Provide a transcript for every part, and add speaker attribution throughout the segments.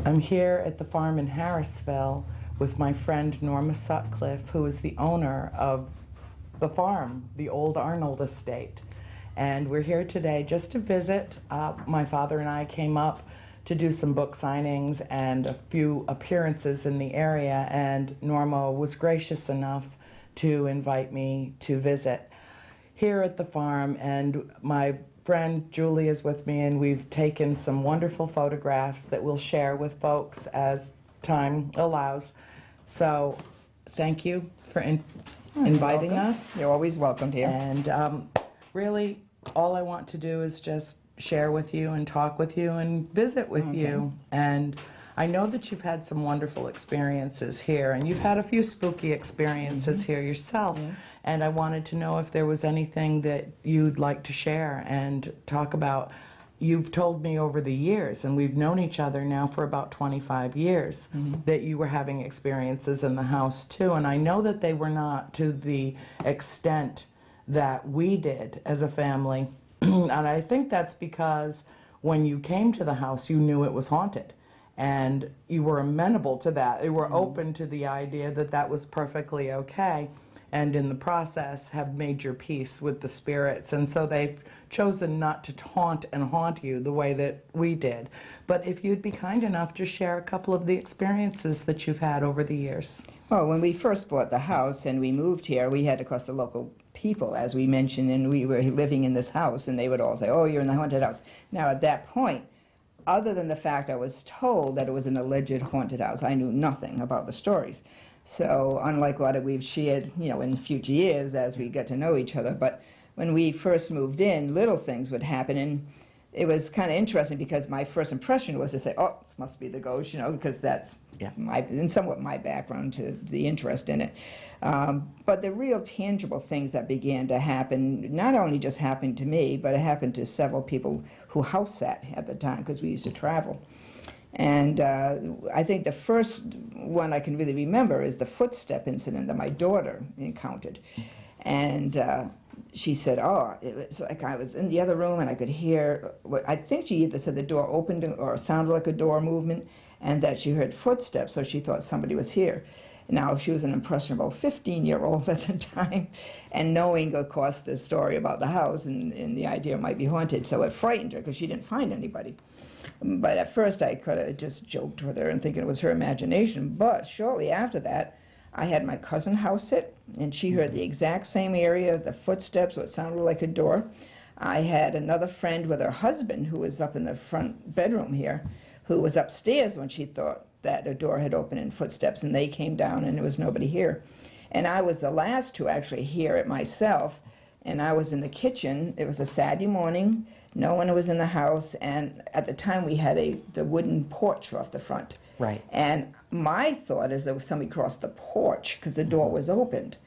Speaker 1: I'm here at the farm in Harrisville with my friend Norma Sutcliffe, who is the owner of the farm, the old Arnold estate. And we're here today just to visit. My father and I came up to do some book signings and a few appearances in the area, and Norma was gracious enough to invite me to visit here at the farm. And my friend Julie is with me, and we've taken some wonderful photographs that we'll share with folks as time allows. So thank you for inviting us.
Speaker 2: You're always welcome here.
Speaker 1: And really, all I want to do is just share with you and talk with you and visit with you. And I know that you've had some wonderful experiences here, and you've had a few spooky experiences here yourself. And I wanted to know if there was anything that you'd like to share and talk about. You've told me over the years, and we've known each other now for about 25 years, that you were having experiences in the house too. And I know that they were not to the extent that we did as a family. And I think that's because when you came to the house, you knew it was haunted. And you were amenable to that. You were open to the idea that that was perfectly okay. And in the process have made your peace with the spirits. And so they've chosen not to haunt you the way that we did. But if you'd be kind enough to share a couple of the experiences that you've had over the years.
Speaker 2: Well, when we first bought the house and we moved here, we had, of course, the local people, as we mentioned, and we were living in this house, and they would all say, "Oh, you're in the haunted house." Now, at that point, other than the fact I was told that it was an alleged haunted house, I knew nothing about the stories. So unlike what we've shared, in future years as we get to know each other, but when we first moved in, little things would happen, and it was kind of interesting because my first impression was to say, "Oh, this must be the ghost," because that's and somewhat my background to the interest in it. But the real tangible things that began to happen, not only just happened to me, but it happened to several people who house sat at the time because we used to travel. And I think the first one I can really remember is the footstep incident that my daughter encountered. And she said, "Oh, it was like I was in the other room and I could hear," I think she either said the door opened or sounded like a door movement, and that she heard footsteps, so she thought somebody was here. Now, she was an impressionable 15-year-old at the time, and knowing, of course, the story about the house and the idea it might be haunted, so it frightened her because she didn't find anybody. But at first, I could have just joked with her and thinking it was her imagination. But shortly after that, I had my cousin house sit, and she heard the exact same area, the footsteps, what sounded like a door. I had another friend with her husband who was up in the front bedroom here, who was upstairs when she thought that a door had opened in footsteps, and they came down and there was nobody here. And I was the last to actually hear it myself, and I was in the kitchen. It was a Saturday morning. No one was in the house, and at the time we had the wooden porch off the front.
Speaker 1: Right.
Speaker 2: And my thought is that somebody crossed the porch because the door was opened.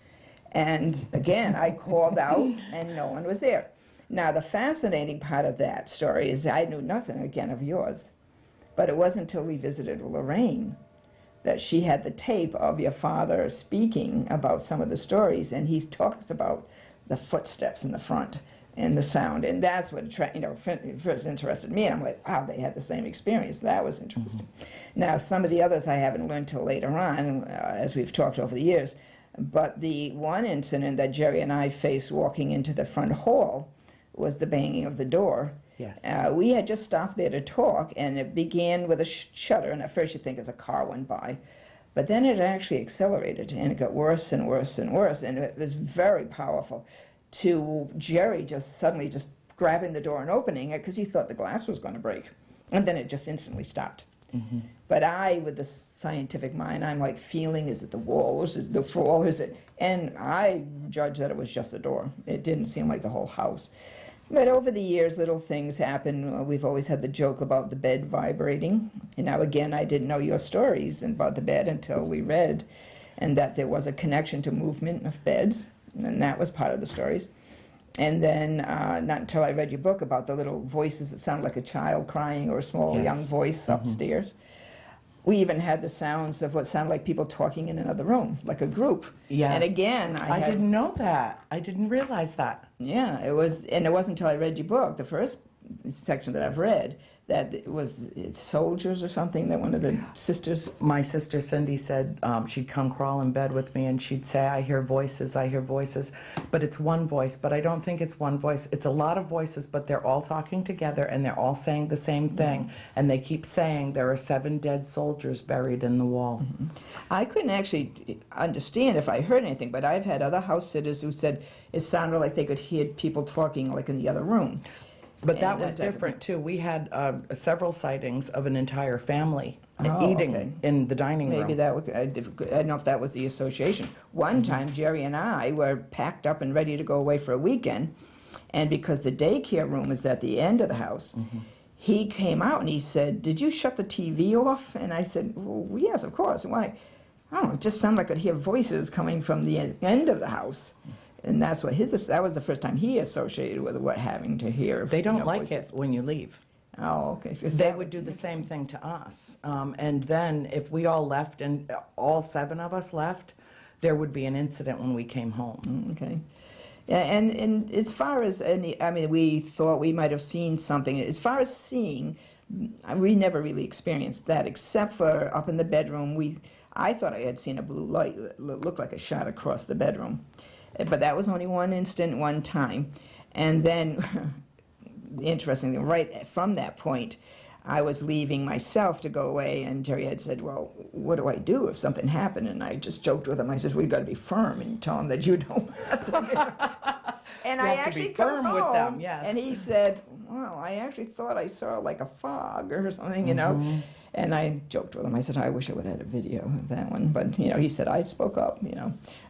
Speaker 2: And again, I called out, and no one was there. Now, the fascinating part of that story is I knew nothing, again, of yours. But it wasn't until we visited Lorraine that she had the tape of your father speaking about some of the stories, and he talks about the footsteps in the front and the sound, and that's what first interested me. And I'm like, wow, they had the same experience. That was interesting. Now, some of the others I haven't learned till later on, as we've talked over the years. But the one incident that Jerry and I faced walking into the front hall was the banging of the door.
Speaker 1: Yes.
Speaker 2: We had just stopped there to talk, and it began with a shudder, and at first you think it's a car went by. But then it actually accelerated, and it got worse and worse and worse, and it was very powerful, to Jerry just suddenly just grabbing the door and opening it because he thought the glass was going to break. And then it just instantly stopped. But I, with the scientific mind, I'm like feeling, is it the wall, is it the floor, is it? And I judged that it was just the door. It didn't seem like the whole house. But over the years, little things happen. We've always had the joke about the bed vibrating. And now, again, I didn't know your stories about the bed until we read, and that there was a connection to movement of beds, and that was part of the stories. And then, not until I read your book about the little voices that sound like a child crying or a small young voice upstairs. We even had the sounds of what sounded like people talking in another room, like a group.
Speaker 1: Yeah.
Speaker 2: And again,
Speaker 1: I didn't know that. I didn't realize that.
Speaker 2: Yeah, it was, and it wasn't until I read your book, the first section that I've read, that it was soldiers or something, that one of the sisters.
Speaker 1: My sister Cindy said she'd come crawl in bed with me and she'd say, I hear voices, but it's one voice. But I don't think it's one voice. It's a lot of voices, but they're all talking together and they're all saying the same thing. And they keep saying there are 7 dead soldiers buried in the wall.
Speaker 2: I couldn't actually understand if I heard anything, but I've had other house sitters who said it sounded like they could hear people talking like in the other room.
Speaker 1: But that was different too. We had several sightings of an entire family eating in the dining room.
Speaker 2: Maybe that would, I don't know if that was the association. One time, Jerry and I were packed up and ready to go away for a weekend, and because the daycare room is at the end of the house, he came out and he said, "Did you shut the TV off?" And I said, "Well, yes, of course. Why?" Oh, it just sounded like I could hear voices coming from the end of the house. And that's what that was the first time he associated with what having to hear.
Speaker 1: They don't like
Speaker 2: voices.
Speaker 1: it when you leave.
Speaker 2: Oh, okay. So
Speaker 1: they would do the same thing to us. And then if we all left and all 7 of us left, there would be an incident when we came home.
Speaker 2: Okay. And as far as we thought we might have seen something. As far as seeing, we never really experienced that, except for up in the bedroom. I thought I had seen a blue light that looked like a shot across the bedroom. But that was only one instant, one time. And then, interestingly, right from that point, I was leaving myself to go away, and Jerry had said, "Well, what do I do if something happened?" And I just joked with him. I said, "We've got to be firm and tell him that you don't." And I actually come home,
Speaker 1: with them, yes.
Speaker 2: And he said, "Well, I actually thought I saw like a fog or something, you know." And I joked with him. I said, "I wish I would have had a video of that one." But, he said, "I spoke up,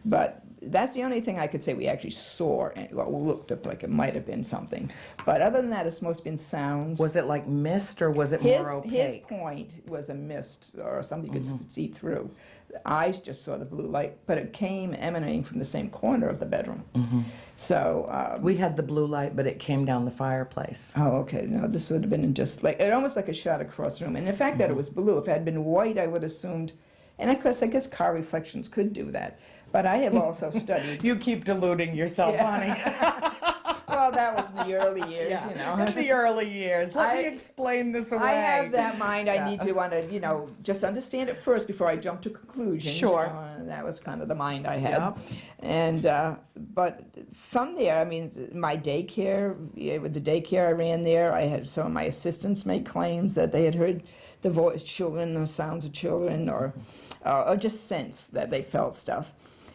Speaker 2: But that's the only thing I could say we actually saw, well, looked up like it might have been something. But other than that, it's mostly been sounds.
Speaker 1: Was it like mist or was it more opaque?
Speaker 2: His point was a mist or something you could see through. The eyes just saw the blue light, but it came emanating from the same corner of the bedroom. So
Speaker 1: we had the blue light, but it came down the fireplace.
Speaker 2: Oh, okay. No, this would have been just like, almost like a shot across the room. And the fact that it was blue, if it had been white, I would have assumed, and of course, I guess car reflections could do that. But I have also studied.
Speaker 1: You keep deluding yourself, honey.
Speaker 2: Well, that was in the early years,
Speaker 1: In the early years. Let me explain this away.
Speaker 2: I have that mind. I need to want to, just understand it first before I jump to conclusions.
Speaker 1: Sure.
Speaker 2: And that was kind of the mind I had. And, but from there, my daycare, with the daycare I ran there, I had some of my assistants make claims that they had heard the voice children, the sounds of children, or just sense that they felt stuff.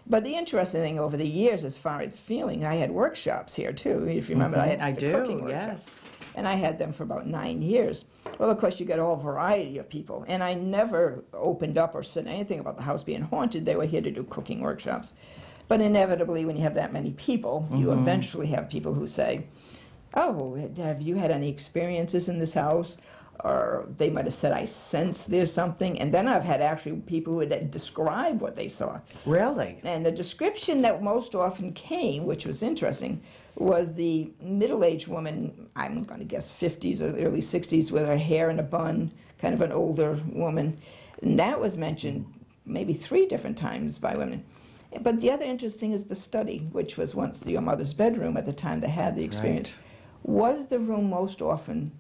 Speaker 2: But the interesting thing over the years, as far as feeling, I had workshops here too. If you remember, I had the cooking workshops. And I had them for about 9 years. Well, of course, you get a whole variety of people. And I never opened up or said anything about the house being haunted. They were here to do cooking workshops. But inevitably, when you have that many people, you eventually have people who say, "Oh, have you had any experiences in this house?" Or they might have said, "I sense there's something." And then I've had actually people who had described what they saw.
Speaker 1: Really?
Speaker 2: And the description that most often came, which was interesting, was the middle-aged woman, I'm going to guess 50s or early 60s, with her hair in a bun, kind of an older woman. And that was mentioned maybe 3 different times by women. But the other interesting is the study, which was once your mother's bedroom at the time they had the experience. Was the room most often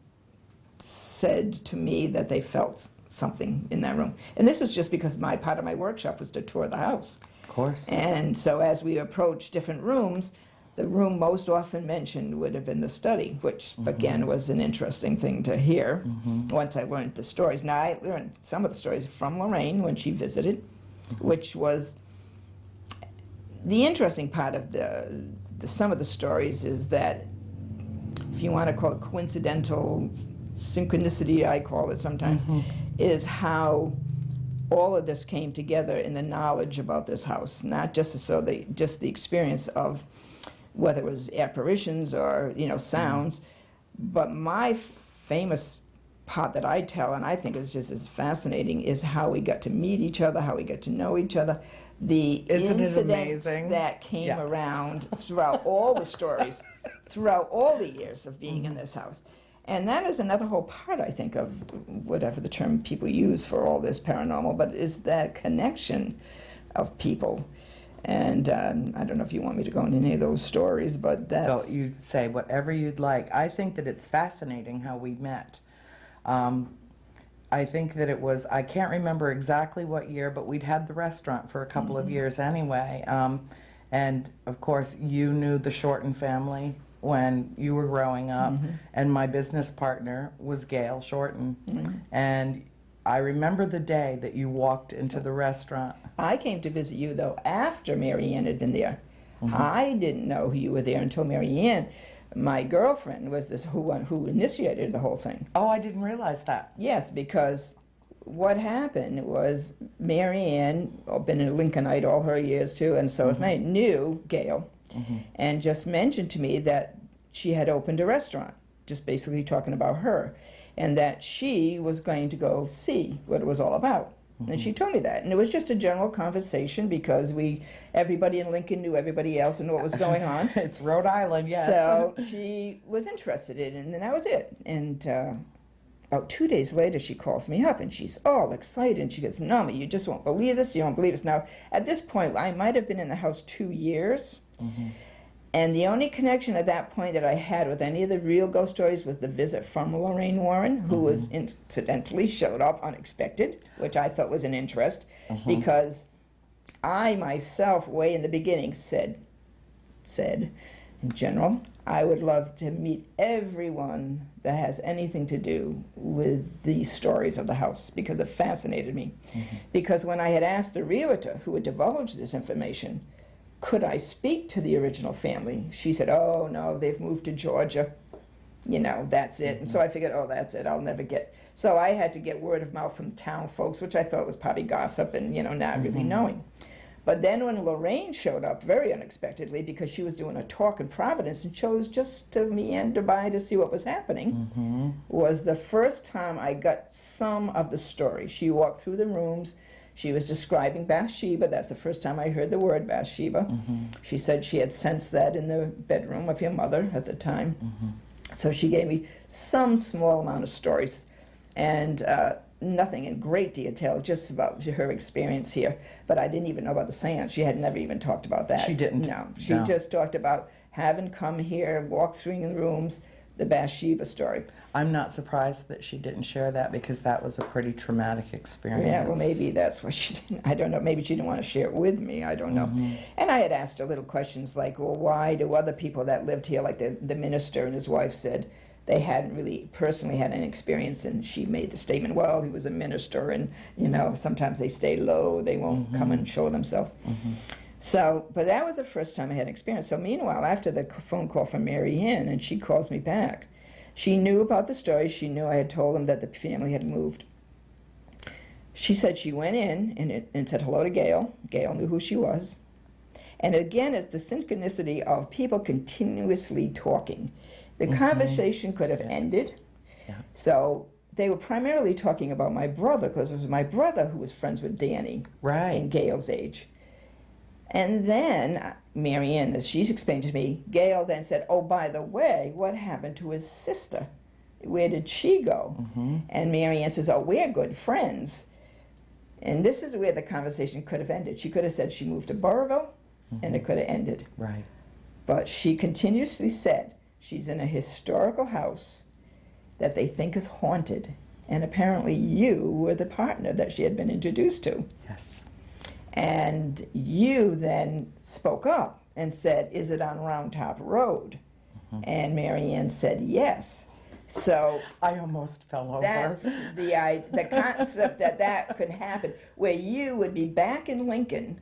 Speaker 2: said to me that they felt something in that room. And this was just because part of my workshop was to tour the house.
Speaker 1: Of course.
Speaker 2: And so as we approached different rooms, the room most often mentioned would have been the study, which again was an interesting thing to hear once I learned the stories. Now I learned some of the stories from Lorraine when she visited, which was the interesting part of some of the stories is that, if you want to call it coincidental synchronicity, I call it sometimes, is how all of this came together in the knowledge about this house, not just just the experience of whether it was apparitions or sounds, but my famous part that I tell, and I think is just as fascinating, is how we got to meet each other, how we got to know each other, the incidents that came around throughout all the stories, throughout all the years of being in this house. And that is another whole part, I think, of whatever the term people use for all this paranormal, but is that connection of people. And I don't know if you want me to go into any of those stories, but that's...
Speaker 1: So you say whatever you'd like. I think that it's fascinating how we met. I think that it was, I can't remember exactly what year, but we'd had the restaurant for a couple of years anyway. And of course, you knew the Shorten family when you were growing up, and my business partner was Gail Shorten. And I remember the day that you walked into the restaurant.
Speaker 2: I came to visit you, though, after Mary Ann had been there. I didn't know you were there until Mary Ann. My girlfriend was this who initiated the whole thing.
Speaker 1: Oh, I didn't realize that.
Speaker 2: Yes, because what happened was Mary Ann, been a Lincolnite all her years too, and so knew Gail, and just mentioned to me that she had opened a restaurant, just basically talking about her, and that she was going to go see what it was all about. And she told me that, and it was just a general conversation because everybody in Lincoln knew everybody else and knew what was going on.
Speaker 1: It's Rhode Island, yes.
Speaker 2: So she was interested in it, and that was it. And about 2 days later, she calls me up, and she's all excited, and she goes, "No, you just won't believe this, you won't believe this." Now, at this point, I might have been in the house 2 years, and the only connection at that point that I had with any of the real ghost stories was the visit from Lorraine Warren, who was incidentally showed up unexpected, which I thought was an interest, because I myself, way in the beginning, said, in general, I would love to meet everyone that has anything to do with the stories of the house, because it fascinated me. Because when I had asked the realtor who had divulged this information, could I speak to the original family? She said, "Oh, no, they've moved to Georgia. You know, that's it." And so I figured, oh, that's it, I'll never get. So I had to get word of mouth from town folks, which I thought was probably gossip and, not really knowing. But then when Lorraine showed up very unexpectedly, because she was doing a talk in Providence and chose just to meander by to see what was happening, was the first time I got some of the story. She walked through the rooms. She was describing Bathsheba. That's the first time I heard the word Bathsheba. She said she had sensed that in the bedroom of your mother at the time. So she gave me some small amount of stories, and nothing in great detail, just about her experience here. But I didn't even know about the seance. She had never even talked about that.
Speaker 1: She didn't?
Speaker 2: No. She just talked about having come here, walked through the rooms, the Bathsheba story.
Speaker 1: I'm not surprised that she didn't share that, because that was a pretty traumatic experience.
Speaker 2: Yeah, well, maybe that's what she didn't. I don't know. Maybe she didn't want to share it with me. I don't know. And I had asked her little questions like, well, why do other people that lived here, like the minister and his wife, said they hadn't really personally had any experience? And she made the statement, well, he was a minister, and, sometimes they stay low. They won't come and show themselves. So, but that was the first time I had experience. So meanwhile, after the phone call from Mary Ann, and she calls me back, she knew about the story. She knew I had told them that the family had moved. She said she went in and said hello to Gail. Gail knew who she was. And again, it's the synchronicity of people continuously talking. The conversation could have ended. So they were primarily talking about my brother, because it was my brother who was friends with Danny, in Gail's age. And then Mary Ann, as she's explained to me, Gail then said, "Oh, by the way, what happened to his sister? Where did she go?" And Mary Ann says, "Oh, we're good friends." And this is where the conversation could have ended. She could have said she moved to Burrville, and it could have ended.
Speaker 1: Right.
Speaker 2: But she continuously said she's in a historical house that they think is haunted. And apparently you were the partner that she had been introduced to.
Speaker 1: Yes.
Speaker 2: And you then spoke up and said, "Is it on Round Top Road?" And Mary Ann said yes. So
Speaker 1: I almost fell over.
Speaker 2: that's the concept that could happen, where you would be back in Lincoln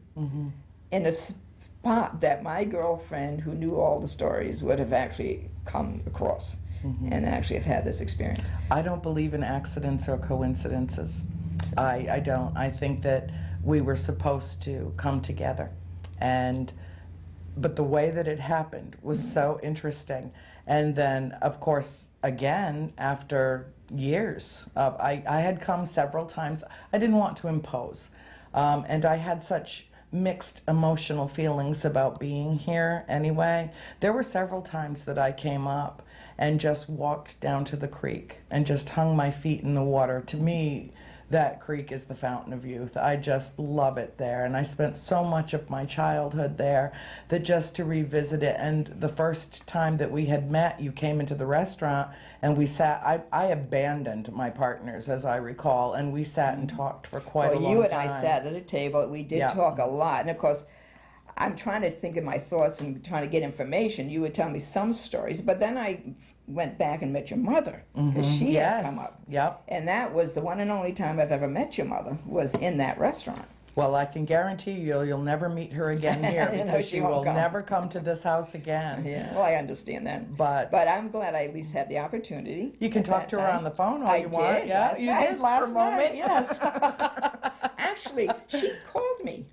Speaker 2: in a spot that my girlfriend, who knew all the stories, would have actually come across and actually have had this experience.
Speaker 1: I don't believe in accidents or coincidences. I don't. I think that we were supposed to come together, but the way that it happened was so interesting. And then, of course, again, after years, I had come several times. I didn't want to impose, and I had such mixed emotional feelings about being here anyway. There were several times that I came up and just walked down to the creek and just hung my feet in the water. To me, that creek is the fountain of youth. I just love it there, and I spent so much of my childhood there that just to revisit it. And the first time that we had met, you came into the restaurant and we sat. I abandoned my partners, as I recall, and we sat and talked for quite a long time.
Speaker 2: You and I sat at a table. We did talk a lot, and of course, I'm trying to think of my thoughts and trying to get information. You would tell me some stories, but then I went back and met your mother, because she had come up.
Speaker 1: Yep.
Speaker 2: And that was the one and only time I've ever met your mother, was in that restaurant.
Speaker 1: Well, I can guarantee you'll never meet her again here, because
Speaker 2: she
Speaker 1: she
Speaker 2: won't
Speaker 1: will
Speaker 2: come.
Speaker 1: never come to this house again.
Speaker 2: Yeah, well, I understand that.
Speaker 1: But
Speaker 2: I'm glad I at least had the opportunity.
Speaker 1: You can talk to her on the phone all you want. Yeah, you did last night. Yes.
Speaker 2: Actually, she called me,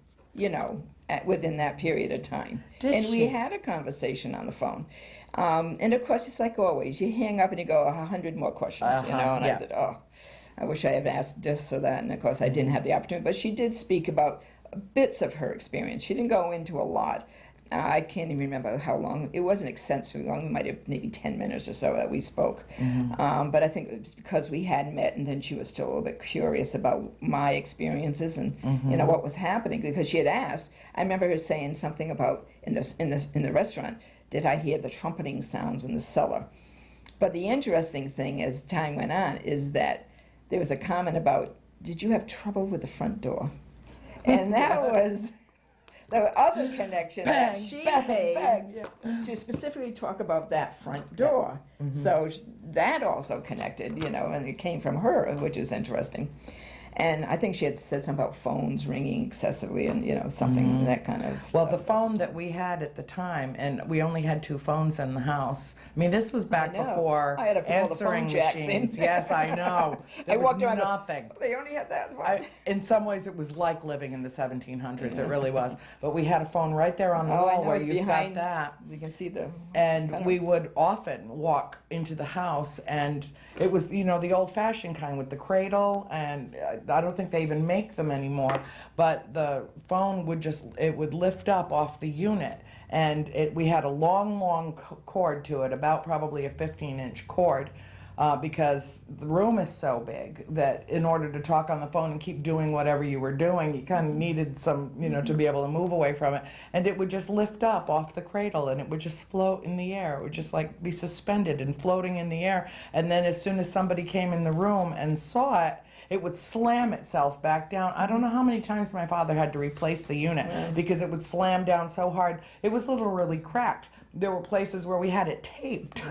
Speaker 2: within that period of time.
Speaker 1: Did
Speaker 2: she? We had a conversation on the phone. And of course, it's like always, you hang up and you go 100 more questions, and I said, I wish I had asked this or that, and of course I didn't have the opportunity, but she did speak about bits of her experience. She didn't go into a lot. I can't even remember how long. It wasn't excessively long. It might have maybe 10 minutes or so that we spoke. But I think it was because we had met, and then she was still a little bit curious about my experiences and what was happening, because she had asked. I remember her saying something about in the restaurant, did I hear the trumpeting sounds in the cellar? But the interesting thing as time went on is that there was a comment about, did you have trouble with the front door? And that was the other connection that she made to specifically talk about that front door. So that also connected, and it came from her, which is interesting. And I think she had said something about phones ringing excessively and, something that kind of
Speaker 1: Well,
Speaker 2: stuff.
Speaker 1: the phone that we had at the time, and we only had 2 phones in the house. I mean, this was back before
Speaker 2: I had to put all the
Speaker 1: answering
Speaker 2: phone jacks
Speaker 1: machines.
Speaker 2: in.
Speaker 1: Yes, I know. There
Speaker 2: I
Speaker 1: was
Speaker 2: walked around
Speaker 1: nothing.
Speaker 2: They only had that one.
Speaker 1: In some ways, it was like living in the 1700s. It really was. But we had a phone right there on the wall where you've got that.
Speaker 2: You can see the...
Speaker 1: And we would often walk into the house, and it was, the old-fashioned kind with the cradle, and I don't think they even make them anymore, but the phone would it would lift up off the unit, and we had a long cord to it, about probably a 15-inch cord, because the room is so big that in order to talk on the phone and keep doing whatever you were doing, you kind of needed some, to be able to move away from it. And it would just lift up off the cradle, and it would just float in the air. It would just like be suspended and floating in the air. And then as soon as somebody came in the room and saw it, it would slam itself back down. I don't know how many times my father had to replace the unit because it would slam down so hard. It was literally cracked. There were places where we had it taped.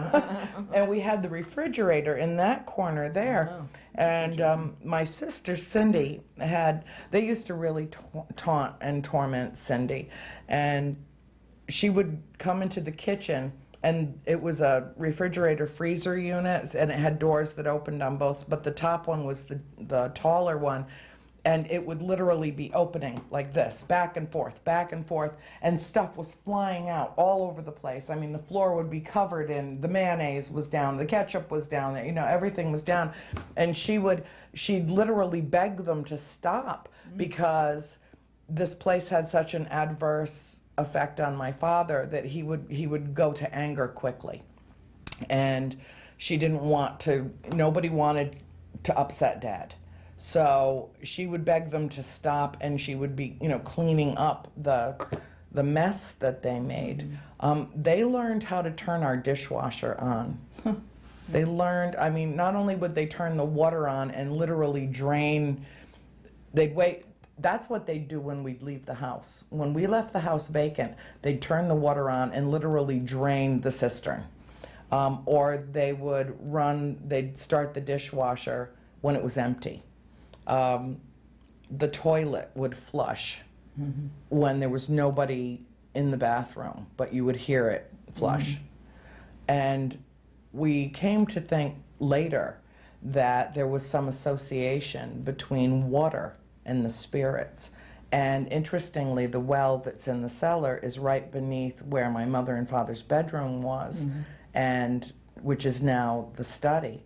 Speaker 1: And we had the refrigerator in that corner there. And my sister Cindy they used to really taunt and torment Cindy. And she would come into the kitchen, and it was a refrigerator freezer unit, and it had doors that opened on both, but the top one was the taller one, and it would literally be opening like this, back and forth, and stuff was flying out all over the place. I mean, the floor would be covered in, the mayonnaise was down, the ketchup was down, everything was down, and she'd literally beg them to stop because this place had such an adverse effect on my father that he would go to anger quickly, and nobody wanted to upset Dad, so she would beg them to stop, and she would be cleaning up the mess that they made. They learned how to turn our dishwasher on. They learned, not only would they turn the water on and literally drain, they'd wait. That's what they'd do when we'd leave the house. When we left the house vacant, they'd turn the water on and literally drain the cistern. Or they'd start the dishwasher when it was empty. The toilet would flush when there was nobody in the bathroom, but you would hear it flush. And we came to think later that there was some association between water and the spirits. And interestingly, the well that's in the cellar is right beneath where my mother and father's bedroom was, and which is now the study.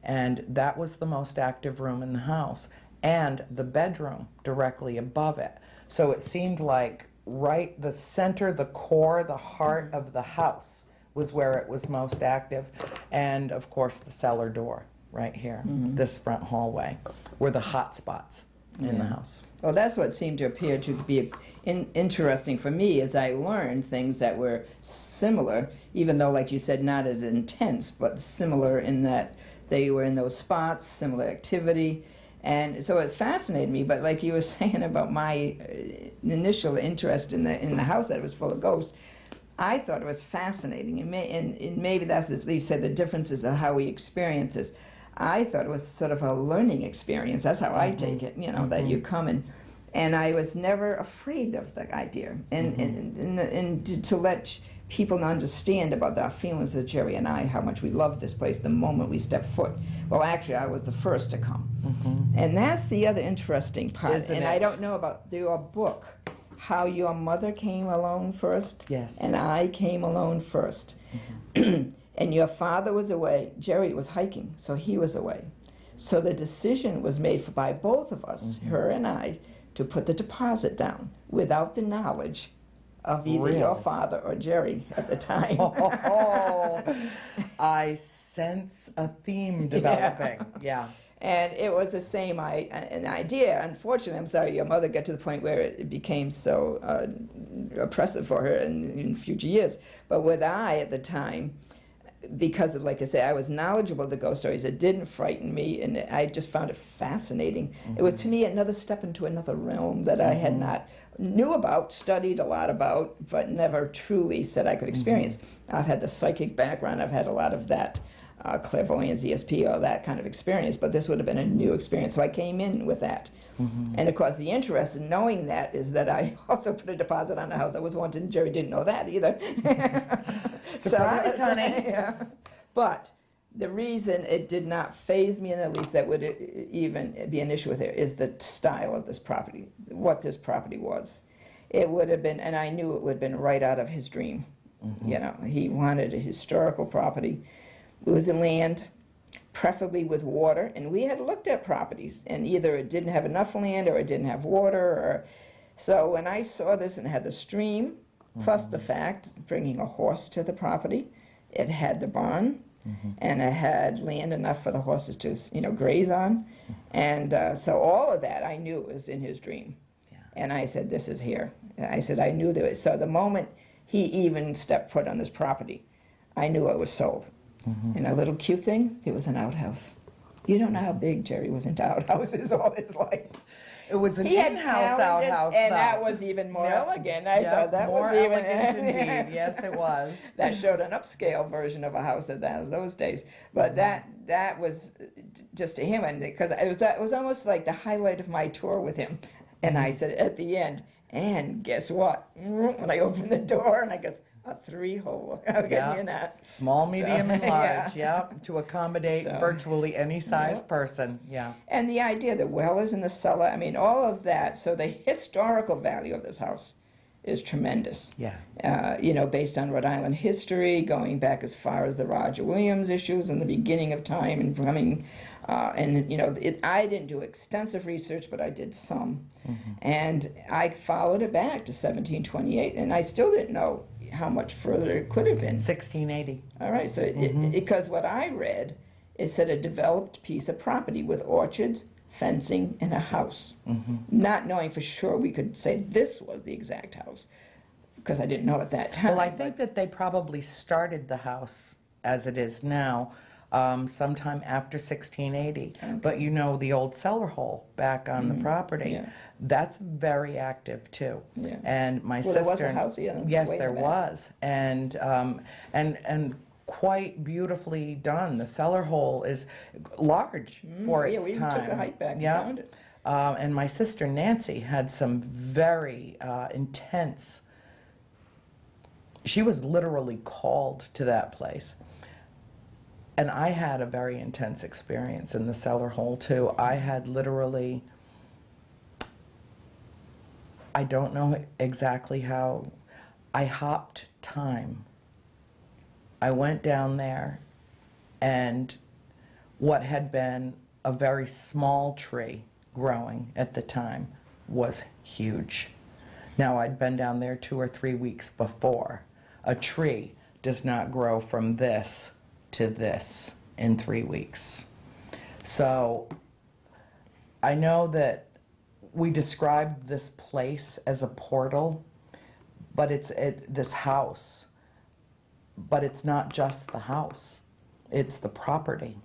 Speaker 1: And that was the most active room in the house, and the bedroom directly above it. So it seemed like right the center, the core, the heart of the house was where it was most active, and of course the cellar door. right here, this front hallway, were the hot spots in the house.
Speaker 2: Well, that's what seemed to appear to be interesting for me, as I learned things that were similar, even though, like you said, not as intense, but similar in that they were in those spots, similar activity. And so it fascinated me, but like you were saying about my initial interest in the house that was full of ghosts, I thought it was fascinating, and maybe that's, as Lee said, the differences of how we experience this. I thought it was sort of a learning experience. That's how I take it, you know, that you come and I was never afraid of the idea. And to let people understand about our feelings of Jerry and I, how much we love this place the moment we step foot. Well, actually, I was the first to come. And that's the other interesting part.
Speaker 1: Isn't
Speaker 2: and
Speaker 1: it?
Speaker 2: I don't know about your book, how your mother came alone first.
Speaker 1: Yes.
Speaker 2: And I came alone first. And your father was away. Jerry was hiking, so he was away. So the decision was made by both of us, her and I, to put the deposit down without the knowledge of either your father or Jerry at the time.
Speaker 1: I sense a theme developing. Yeah.
Speaker 2: And it was the same an idea. Unfortunately, I'm sorry, your mother got to the point where it became so oppressive for her in future years. But what I, at the time, because of, like I say, I was knowledgeable of the ghost stories, it didn't frighten me, and I just found it fascinating. It was, to me, another step into another realm that I had not knew about, studied a lot about, but never truly said I could experience. I've had the psychic background, I've had a lot of that, clairvoyance, ESP, all that kind of experience, but this would have been a new experience, so I came in with that. And of course, the interest in knowing that is that I also put a deposit on the house I was wanting. Jerry didn't know that either.
Speaker 1: Surprise, honey.
Speaker 2: Yeah. But the reason it did not faze me in the least, that would even be an issue with it, is the style of this property, what this property was. It would have been, and I knew it would have been right out of his dream. You know, he wanted a historical property with the land, preferably with water, and we had looked at properties, and either it didn't have enough land or it didn't have water, or so when I saw this and it had the stream, plus the fact, bringing a horse to the property, it had the barn, and it had land enough for the horses to, you know, graze on, and so all of that I knew was in his dream, and I said, this is here. I said, I knew there was, so the moment he even stepped foot on this property, I knew it was sold. And a little cute thing, it was an outhouse. You don't know how big Jerry was into outhouses all his life.
Speaker 1: It was an
Speaker 2: He had
Speaker 1: in-house
Speaker 2: challenges,
Speaker 1: outhouse,
Speaker 2: and
Speaker 1: though.
Speaker 2: that was even more elegant. I thought that
Speaker 1: more
Speaker 2: was even
Speaker 1: elegant indeed. Yes, it was.
Speaker 2: That showed an upscale version of a house at those days. But that was just to him, and because it was almost like the highlight of my tour with him. And I said at the end, and guess what? When I opened the door, and I goes, a 3-hole. I'll get in that.
Speaker 1: Small, medium, and large.
Speaker 2: Yeah.
Speaker 1: To accommodate virtually any size person. Yeah.
Speaker 2: And the idea that well is in the cellar, I mean, all of that. So the historical value of this house is tremendous.
Speaker 1: Yeah.
Speaker 2: You know, based on Rhode Island history, going back as far as the Roger Williams issues and the beginning of time and coming. And, you know, I didn't do extensive research, but I did some. And I followed it back to 1728, and I still didn't know how much further it could have been.
Speaker 1: 1680.
Speaker 2: All right, so because what I read, it said a developed piece of property with orchards, fencing, and a house. Not knowing for sure we could say this was the exact house, because I didn't know at that time.
Speaker 1: Well, I think that they probably started the house as it is now sometime after 1680. But you know, the old cellar hole back on the property, that's very active too. And my sister,
Speaker 2: there was a house,
Speaker 1: yes,
Speaker 2: way in
Speaker 1: there
Speaker 2: the back.
Speaker 1: was, and quite beautifully done. The cellar hole is large for its
Speaker 2: we
Speaker 1: time.
Speaker 2: took a hike back and found it.
Speaker 1: And my sister Nancy had some very intense. She was literally called to that place. And I had a very intense experience in the cellar hole too. I had literally, I don't know exactly how, I hopped time. I went down there, and what had been a very small tree growing at the time was huge. Now, I'd been down there 2 or 3 weeks before. A tree does not grow from this to this in 3 weeks. So I know that we described this place as a portal, but it's this house. But it's not just the house, it's the property.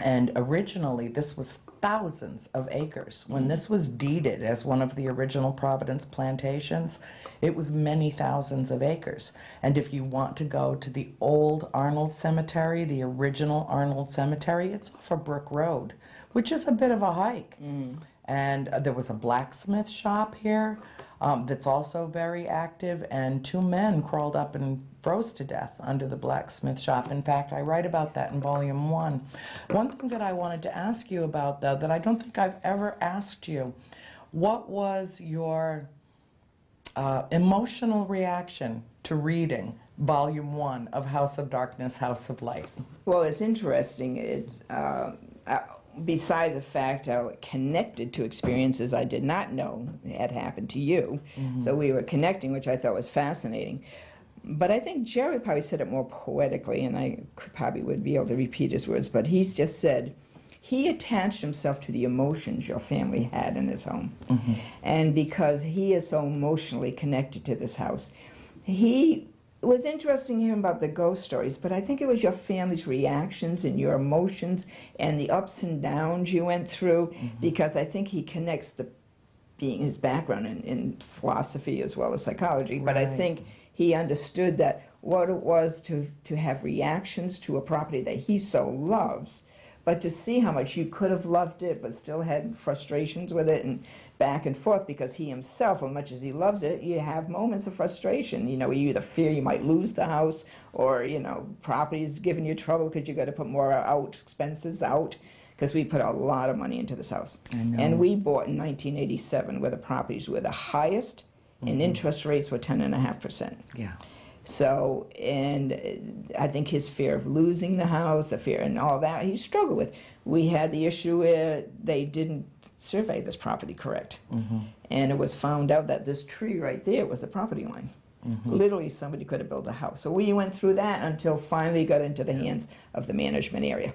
Speaker 1: And originally, this was thousands of acres. When this was deeded as one of the original Providence plantations, it was many thousands of acres. And if you want to go to the old Arnold Cemetery, the original Arnold Cemetery, it's off a Brook Road, which is a bit of a hike. And there was a blacksmith shop here that's also very active, and 2 men crawled up and froze to death under the blacksmith shop. In fact, I write about that in volume 1. One thing that I wanted to ask you about, though, that I don't think I've ever asked you, what was your emotional reaction to reading volume 1 of House of Darkness, House of Light?
Speaker 2: Well, it's interesting. It's besides the fact how it connected to experiences I did not know had happened to you. So we were connecting, which I thought was fascinating. But I think Jerry probably said it more poetically, and I probably would be able to repeat his words, but he's just said, he attached himself to the emotions your family had in this home. And because he is so emotionally connected to this house, it was interesting hearing about the ghost stories, but I think it was your family's reactions and your emotions and the ups and downs you went through, because I think he connects being his background in philosophy as well as psychology, but I think he understood that what it was to have reactions to a property that he so loves, but to see how much you could have loved it but still had frustrations with it and back and forth, because he himself, as much as he loves it, you have moments of frustration. You know, you either fear you might lose the house, or, you know, property's giving you trouble because you got to put more expenses out, because we put a lot of money into this house. And we bought in 1987 where the properties were the highest and interest rates were 10.5%.
Speaker 1: Yeah.
Speaker 2: So, and I think his fear of losing the house, the fear and all that, he struggled with. We had the issue where they didn't survey this property correct. And it was found out that this tree right there was the property line. Literally, somebody could have built a house. So we went through that until finally got into the hands of the management area.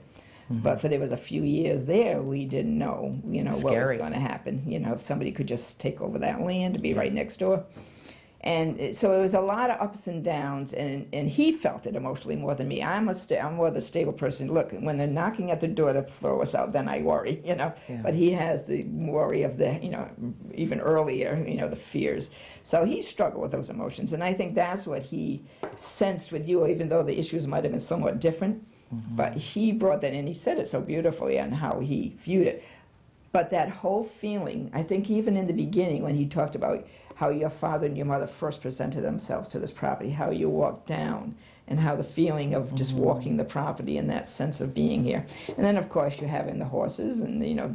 Speaker 2: But for there was a few years there, we didn't know, you know, what was going to happen. You know, if somebody could just take over that land and be right next door. And so it was a lot of ups and downs, and he felt it emotionally more than me. I'm more the stable person. Look, when they're knocking at the door to throw us out, then I worry, you know. But he has the worry of the, you know, even earlier, you know, the fears. So he struggled with those emotions, and I think that's what he sensed with you, even though the issues might have been somewhat different. But he brought that in. He said it so beautifully on how he viewed it. But that whole feeling, I think even in the beginning when he talked about how your father and your mother first presented themselves to this property, how you walked down, and how the feeling of just walking the property and that sense of being here. And then, of course, you're having the horses and, you know,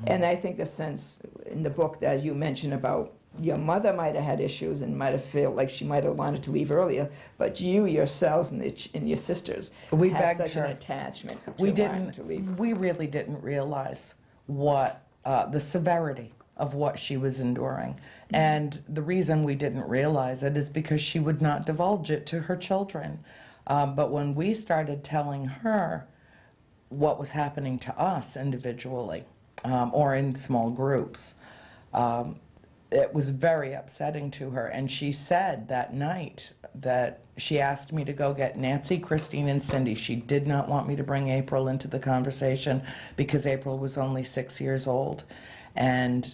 Speaker 2: and I think the sense in the book that you mentioned about your mother might have had issues and might have felt like she might have wanted to leave earlier, but you yourselves and your sisters had such an attachment to wanting to leave.
Speaker 1: We really didn't realize what the severity of what she was enduring. And the reason we didn't realize it is because she would not divulge it to her children. But when we started telling her what was happening to us individually, or in small groups, it was very upsetting to her. And she said that night that she asked me to go get Nancy, Christine, and Cindy. She did not want me to bring April into the conversation because April was only 6 years old. And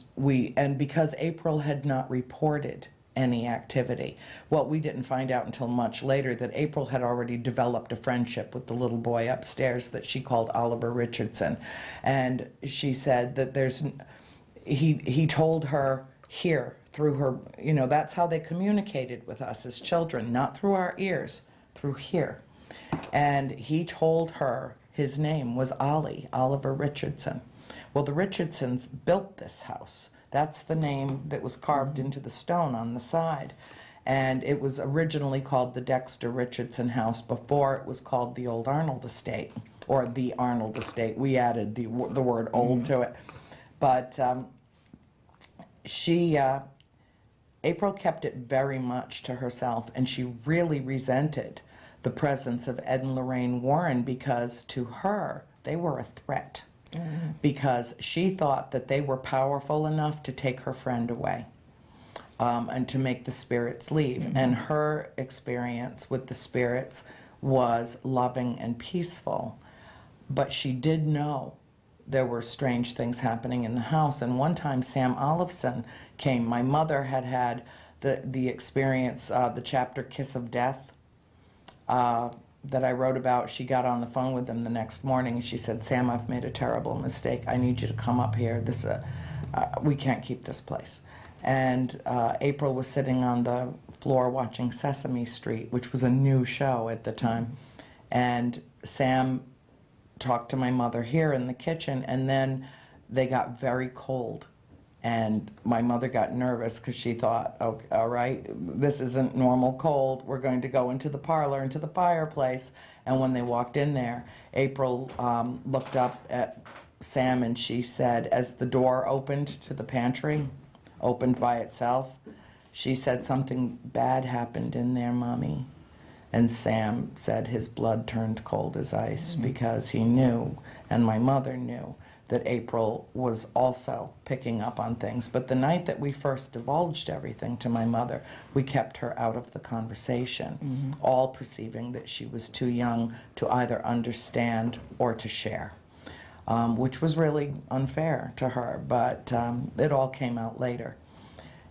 Speaker 1: because April had not reported any activity. Well, we didn't find out until much later that April had already developed a friendship with the little boy upstairs that she called Oliver Richardson. And she said that he told her here through her, you know, that's how they communicated with us as children, not through our ears, through here. And he told her his name was Oliver Richardson. Well, the Richardsons built this house. That's the name that was carved into the stone on the side. And it was originally called the Dexter Richardson House before it was called the Old Arnold Estate, or the Arnold Estate. We added the word old to it. But April kept it very much to herself, and she really resented the presence of Ed and Lorraine Warren because to her, they were a threat because she thought that they were powerful enough to take her friend away. And to make the spirits leave. And her experience with the spirits was loving and peaceful. But she did know there were strange things happening in the house. And one time Sam Olafson came. My mother had had the experience, the chapter Kiss of Death that I wrote about. She got on the phone with him the next morning. She said, Sam, I've made a terrible mistake. I need you to come up here. We can't keep this place. And April was sitting on the floor watching Sesame Street, which was a new show at the time. And Sam talked to my mother here in the kitchen, and then they got very cold. And my mother got nervous because she thought, oh, all right, this isn't normal cold. We're going to go into the parlor, into the fireplace. And when they walked in there, April looked up at Sam and she said, as the door opened to the pantry, opened by itself, she said, something bad happened in there, Mommy. And Sam said his blood turned cold as ice because he knew, and my mother knew, that April was also picking up on things. But the night that we first divulged everything to my mother, we kept her out of the conversation, all perceiving that she was too young to either understand or to share. Which was really unfair to her, but it all came out later.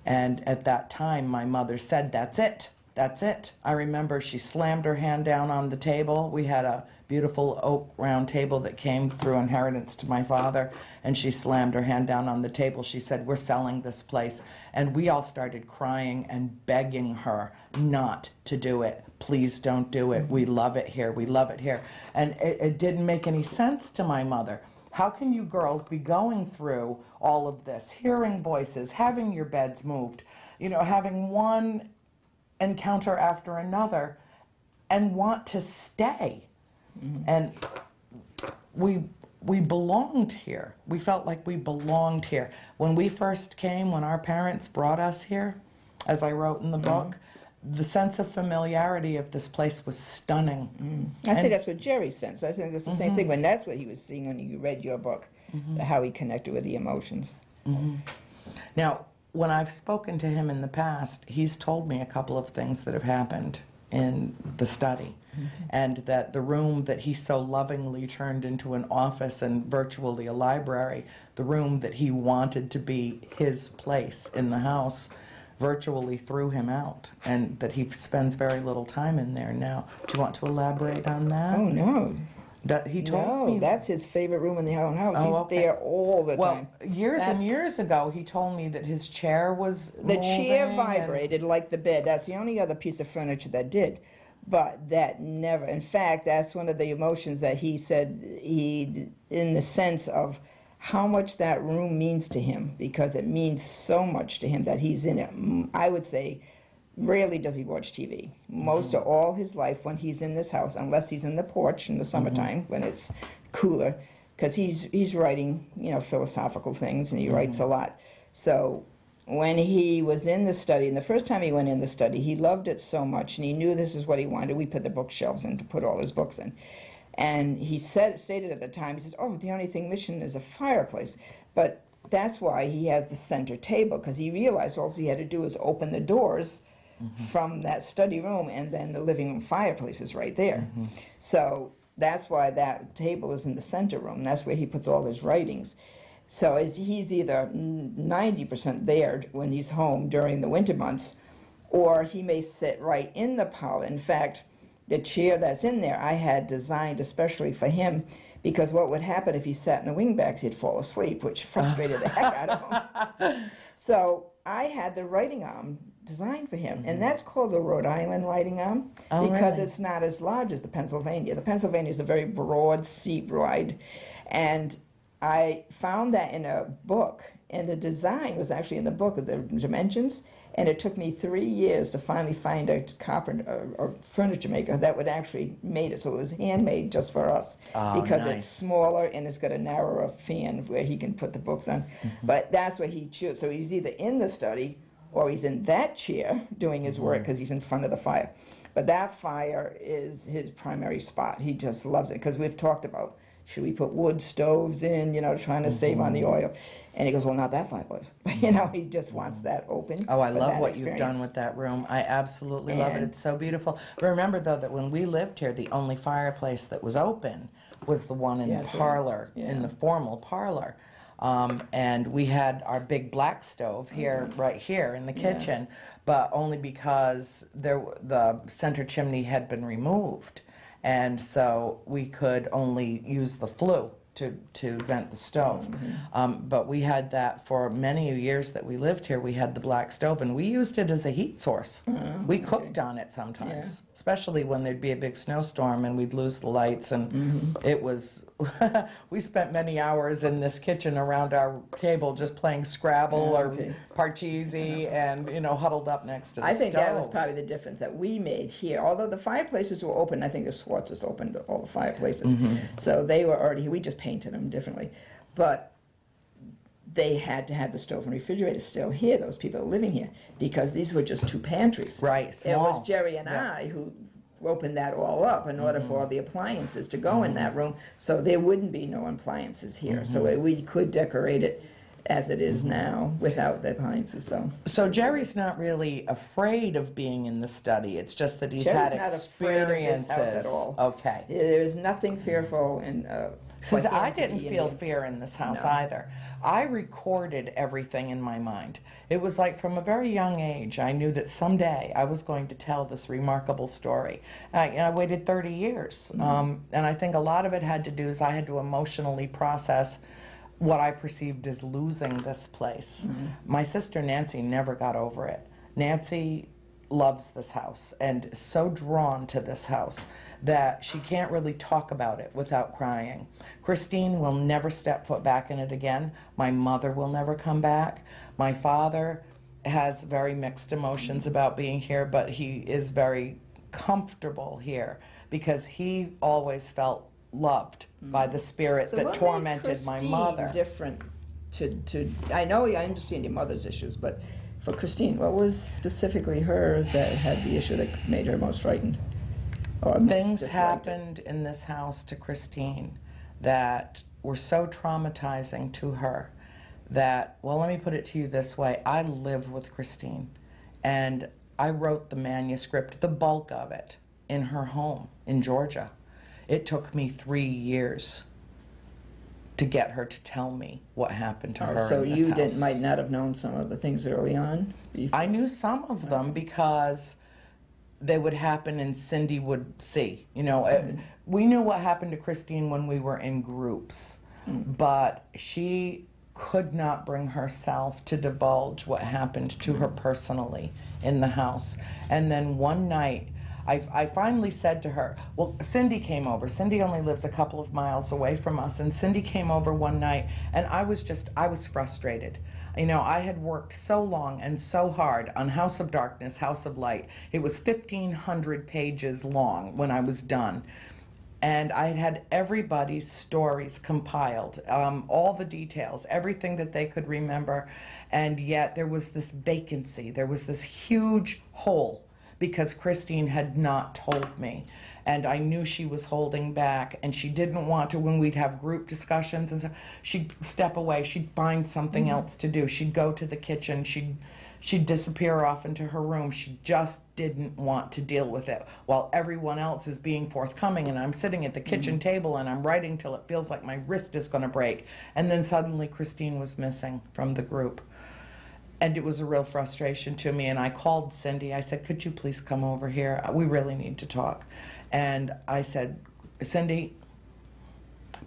Speaker 1: And at that time, my mother said, that's it, that's it. I remember she slammed her hand down on the table. We had a beautiful oak round table that came through inheritance to my father, and she slammed her hand down on the table. She said, we're selling this place. And we all started crying and begging her not to do it. Please don't do it. We love it here. We love it here. And it didn't make any sense to my mother. How can you girls be going through all of this, hearing voices, having your beds moved, you know, having one encounter after another, and want to stay? And we belonged here. We felt like we belonged here. When we first came, when our parents brought us here, as I wrote in the book, the sense of familiarity of this place was stunning.
Speaker 2: I think that's what Jerry sensed. I think that's the same thing when that's what he was seeing when you read your book, how he connected with the emotions.
Speaker 1: Now, when I've spoken to him in the past, he's told me a couple of things that have happened in the study. And that the room that he so lovingly turned into an office and virtually a library, the room that he wanted to be his place in the house, virtually threw him out, and that he spends very little time in there now. Do you want to elaborate on that?
Speaker 2: Oh, no.
Speaker 1: He told me
Speaker 2: that's his favorite room in the whole house.
Speaker 1: Oh,
Speaker 2: He's
Speaker 1: okay.
Speaker 2: there all the time.
Speaker 1: Years and years ago, he told me that his chair was
Speaker 2: The chair
Speaker 1: moving
Speaker 2: vibrated like the bed. That's the only other piece of furniture that did. But that never, in fact, that's one of the emotions that he said, in the sense of how much that room means to him, because it means so much to him that he's in it. I would say, rarely does he watch TV. Most of all his life when he's in this house, unless he's in the porch in the summertime when it's cooler, because he's writing, you know, philosophical things, and he writes a lot. So when he was in the study, and the first time he went in the study, he loved it so much, and he knew this is what he wanted. We put the bookshelves in to put all his books in. And he stated at the time, he says, oh, the only thing missing is a fireplace. But that's why he has the center table, because he realized all he had to do was open the doors from that study room, and then the living room fireplace is right there. So that's why that table is in the center room. That's where he puts all his writings. So he's either 90% there when he's home during the winter months, or he may sit right in the parlor. In fact, the chair that's in there I had designed especially for him, because what would happen if he sat in the wingbacks, he'd fall asleep, which frustrated the heck out of him. So I had the writing arm designed for him, and that's called the Rhode Island writing arm, because it's not as large as the Pennsylvania. The Pennsylvania is a very broad seat wide, and I found that in a book, and the design was actually in the book of the dimensions, and it took me 3 years to finally find a carpenter or furniture maker that would actually made it, so it was handmade just for us, because it's smaller and it's got a narrower fan where he can put the books on. But that's what he chose. So he's either in the study or he's in that chair doing his work because he's in front of the fire. But that fire is his primary spot. He just loves it, because we've talked about should we put wood stoves in, trying to save on the oil. And he goes, well, not that fireplace. He just wants that open.
Speaker 1: Oh, I
Speaker 2: for
Speaker 1: love
Speaker 2: that
Speaker 1: what you've done
Speaker 2: experience.
Speaker 1: with that room. I absolutely love it.
Speaker 2: And-
Speaker 1: It's so beautiful. Remember, though, that when we lived here, the only fireplace that was open was the one in the
Speaker 2: Yes, right.
Speaker 1: parlor,
Speaker 2: Yeah.
Speaker 1: in the formal parlor. And we had our big black stove here, right here in the kitchen, but only because the center chimney had been removed. And so we could only use the flue to vent the stove. But we had that for many years that we lived here. We had the black stove, and we used it as a heat source. We cooked on it sometimes, especially when there'd be a big snowstorm and we'd lose the lights. And it was, we spent many hours in this kitchen around our table just playing Scrabble or Parcheesi and, huddled up next to the
Speaker 2: I think
Speaker 1: stove.
Speaker 2: that was probably the difference that we made here. Although the fireplaces were open, I think the Swartzes opened all the fireplaces. So they were already, we just painted them differently. But they had to have the stove and refrigerator still here, those people living here, because these were just two pantries.
Speaker 1: Right,
Speaker 2: It
Speaker 1: small.
Speaker 2: was Jerry and I who opened that all up in order for all the appliances to go in that room, so there wouldn't be no appliances here. So we could decorate it as it is now without the appliances. So
Speaker 1: Jerry's not really afraid of being in the study. It's just that he's
Speaker 2: Jerry's
Speaker 1: had
Speaker 2: not afraid of
Speaker 1: experiences.
Speaker 2: this house at all.
Speaker 1: Okay.
Speaker 2: There is nothing fearful in.
Speaker 1: Because
Speaker 2: for him
Speaker 1: I
Speaker 2: to
Speaker 1: didn't
Speaker 2: be in
Speaker 1: feel
Speaker 2: here.
Speaker 1: fear in this house
Speaker 2: No.
Speaker 1: either. I recorded everything in my mind. It was like from a very young age, I knew that someday I was going to tell this remarkable story. I waited 30 years. And I think a lot of it had to do is I had to emotionally process what I perceived as losing this place. My sister Nancy never got over it. Nancy loves this house and is so drawn to this house that she can't really talk about it without crying. Christine will never step foot back in it again. My mother will never come back. My father has very mixed emotions about being here, but he is very comfortable here because he always felt loved by the spirit
Speaker 2: So
Speaker 1: that
Speaker 2: what made
Speaker 1: tormented my
Speaker 2: Christine
Speaker 1: mother.
Speaker 2: different to I know I understand your mother's issues, but for Christine, what was specifically hers that had the issue that made her most frightened? Or most
Speaker 1: Things
Speaker 2: disliked it?
Speaker 1: happened in this house to Christine that were so traumatizing to her that, well, let me put it to you this way. I live with Christine, and I wrote the manuscript, the bulk of it, in her home in Georgia. It took me 3 years to get her to tell me what happened to her
Speaker 2: So
Speaker 1: in this
Speaker 2: you
Speaker 1: house.
Speaker 2: might not have known some of the things early on?
Speaker 1: I knew some of them because they would happen and Cindy would see. We knew what happened to Christine when we were in groups, but she could not bring herself to divulge what happened to her personally in the house. And then one night, I finally said to her, well, Cindy came over. Cindy only lives a couple of miles away from us, and Cindy came over one night, and I was frustrated. I had worked so long and so hard on House of Darkness, House of Light. It was 1,500 pages long when I was done. And I had everybody's stories compiled, all the details, everything that they could remember. And yet there was this vacancy. There was this huge hole because Christine had not told me. And I knew she was holding back, and she didn't want to. When we'd have group discussions and stuff, she'd step away. She'd find something else to do. She'd go to the kitchen. She'd disappear off into her room. She just didn't want to deal with it while everyone else is being forthcoming. And I'm sitting at the kitchen table and I'm writing till it feels like my wrist is going to break. And then suddenly Christine was missing from the group. And it was a real frustration to me. And I called Cindy. I said, could you please come over here? We really need to talk. And I said, Cindy,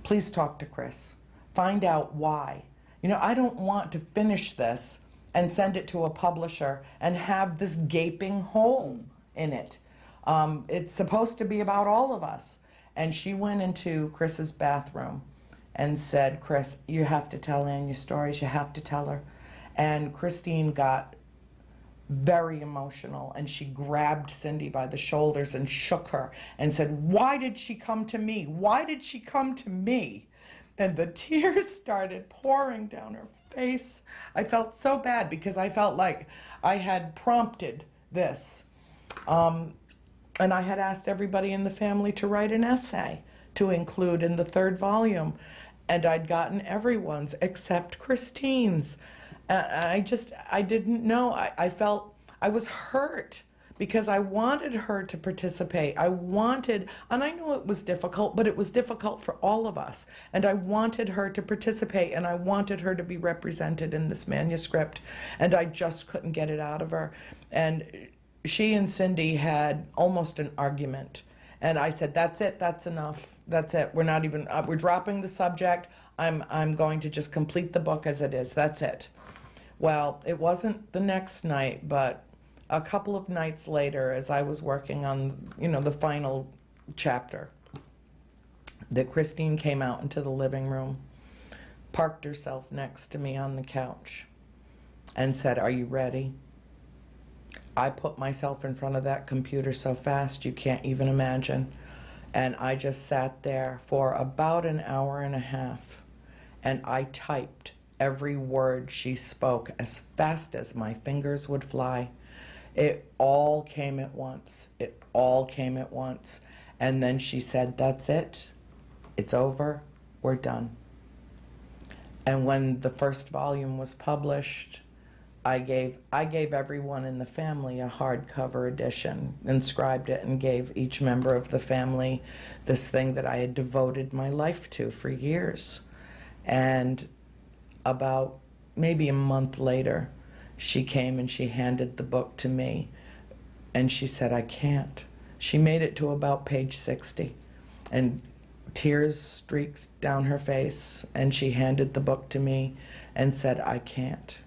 Speaker 1: please talk to Chris. Find out why. I don't want to finish this and send it to a publisher and have this gaping hole in it. It's supposed to be about all of us. And she went into Chris's bathroom and said, Chris, you have to tell Ann your stories. You have to tell her. And Christine got very emotional, and she grabbed Cindy by the shoulders and shook her and said, why did she come to me? Why did she come to me? And the tears started pouring down her face. I felt so bad because I felt like I had prompted this. And I had asked everybody in the family to write an essay to include in the third volume. And I'd gotten everyone's except Christine's. I didn't know. I felt I was hurt because I wanted her to participate. And I know it was difficult, but it was difficult for all of us. And I wanted her to participate, and I wanted her to be represented in this manuscript, and I just couldn't get it out of her. And she and Cindy had almost an argument. And I said, that's it, that's enough. That's it. We're dropping the subject. I'm going to just complete the book as it is. That's it. Well, it wasn't the next night, but a couple of nights later, as I was working on, the final chapter, that Christine came out into the living room, parked herself next to me on the couch, and said, "Are you ready?" I put myself in front of that computer so fast you can't even imagine. And I just sat there for about an hour and a half, and I typed every word she spoke as fast as my fingers would fly. It all came at once. It all came at once. And then she said, "That's it. It's over. We're done." And when the first volume was published, I gave everyone in the family a hardcover edition, inscribed it, and gave each member of the family this thing that I had devoted my life to for years. And about maybe a month later, she came and she handed the book to me, and she said, "I can't." She made it to about page 60, and tears streaked down her face, and she handed the book to me and said, "I can't."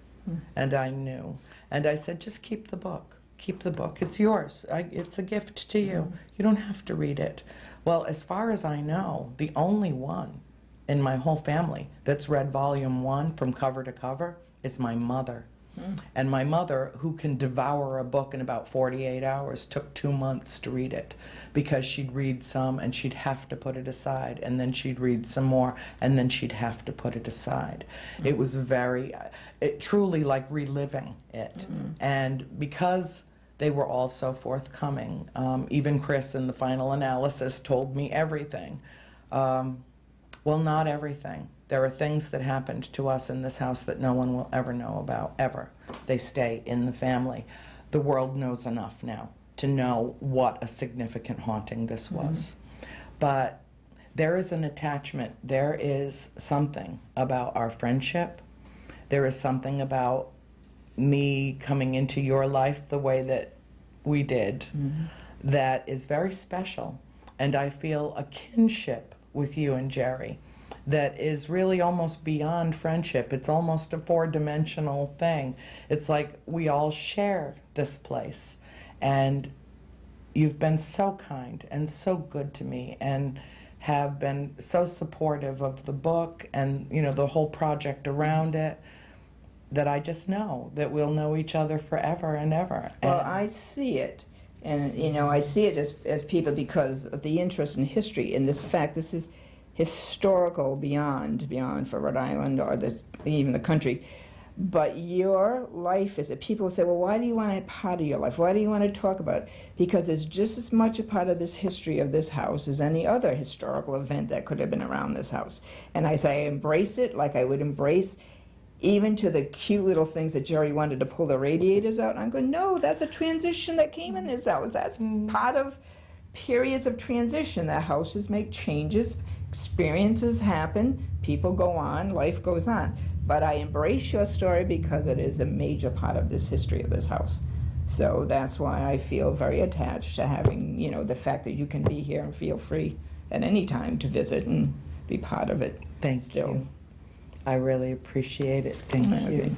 Speaker 1: And I knew. And I said, "Just keep the book. Keep the book. It's yours. It's a gift to you. You don't have to read it." Well, as far as I know, the only one in my whole family that's read volume 1 from cover to cover is my mother. And my mother, who can devour a book in about 48 hours, took 2 months to read it, because she'd read some and she'd have to put it aside, and then she'd read some more and then she'd have to put it aside. It was truly like reliving it. And because they were all so forthcoming, even Chris in the final analysis told me everything. Well, not everything. There are things that happened to us in this house that no one will ever know about, ever. They stay in the family. The world knows enough now to know what a significant haunting this was. But there is an attachment. There is something about our friendship. There is something about me coming into your life the way that we did that is very special. And I feel a kinship with you and Jerry that is really almost beyond friendship. It's almost a 4-dimensional thing. It's like we all share this place. And you've been so kind and so good to me, and have been so supportive of the book and the whole project around it, that I just know that we'll know each other forever and ever.
Speaker 2: Well, I see it. And, I see it as people, because of the interest in history, and this fact, this is historical beyond for Rhode Island or even the country. But your life is, people say, well, why do you want a part of your life? Why do you want to talk about it? Because it's just as much a part of this history of this house as any other historical event that could have been around this house. And I say I embrace it like I would embrace even to the cute little things that Jerry wanted to pull the radiators out. And I'm going, no, that's a transition that came in this house. That's part of periods of transition. The houses make changes, experiences happen, people go on, life goes on. But I embrace your story because it is a major part of this history of this house. So that's why I feel very attached to having, the fact that you can be here and feel free at any time to visit and be part of it.
Speaker 1: Thank you. I really appreciate it. Thank you.